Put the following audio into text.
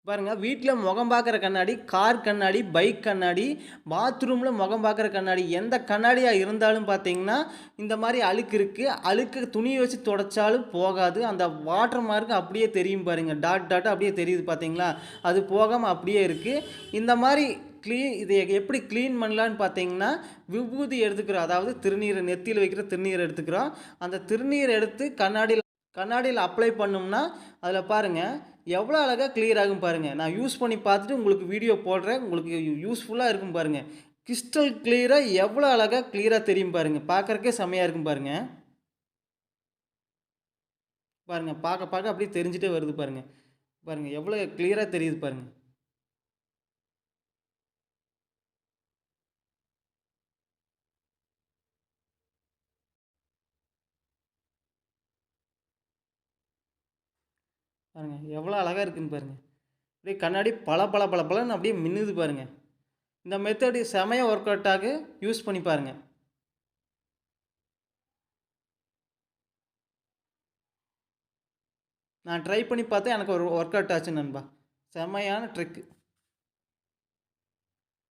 பாருங்க, வீட்ல முகம் பார்க்குற கண்ணாடி, கார் கண்ணாடி, பைக் கண்ணாடி, பாத்ரூம்ல முகம் பார்க்குற கண்ணாடி, எந்த கண்ணாடியா இருந்தாலும் பார்த்தீங்கன்னா, இந்த மாரி அழுக்கு இருக்கு. அழுக்கு துணிய வச்சு தொடச்சாலும் போகாது. அந்த வாட்டர் மார்க் அப்படியே தெரியும் பாருங்க. டாட் டாட்டா அப்படியே தெரியுது பார்த்தீங்களா? அது போகாம அப்படியே இருக்கு. இந்த மாரி இத எப்படி கிளீன் பண்ணலான்னு பார்த்தீங்கன்னா, விபூதி எடுத்துக்கிறோம். அதாவது திருநீர் நெத்தியில வைக்கிற திருநீர் எடுத்துக்கிறோம். அந்த திருநீர் எடுத்து கண்ணாடியில அப்ளை பண்ணோம்னா, அதில பாருங்க எவ்வளோ அழகா கிளியர் ஆகும் பாருங்க. நான் யூஸ் பண்ணி பார்த்துட்டு உங்களுக்கு வீடியோ போடுறேன். உங்களுக்கு யூஸ்ஃபுல்லா இருக்கும் பாருங்க. கிறிஸ்டல் கிளியரா எவ்வளோ அழகா கிளியரா தெரியும் பாருங்க. பார்க்கறக்கே செம்மையா இருக்கும் பாருங்க. பாருங்க பார்க்க பார்க்க அப்படியே தெரிஞ்சுட்டே வருது பாருங்க. பாருங்க எவ்வளோ கிளியரா தெரியுது பாருங்க. பாருங்க எவ்வளோ அழகா இருக்குன்னு பாருங்க. அப்படியே கண்ணாடி பளபளன்னு அப்படியே மின்னுது பாருங்க. இந்த மெத்தட் செமையா ஒர்க் அவுட் ஆகும். யூஸ் பண்ணி பாருங்க. நான் ட்ரை பண்ணி பார்த்தேன். எனக்கு ஒரு ஒர்க் அவுட் ஆச்சு நண்பா. செம்மையான ட்ரிக்.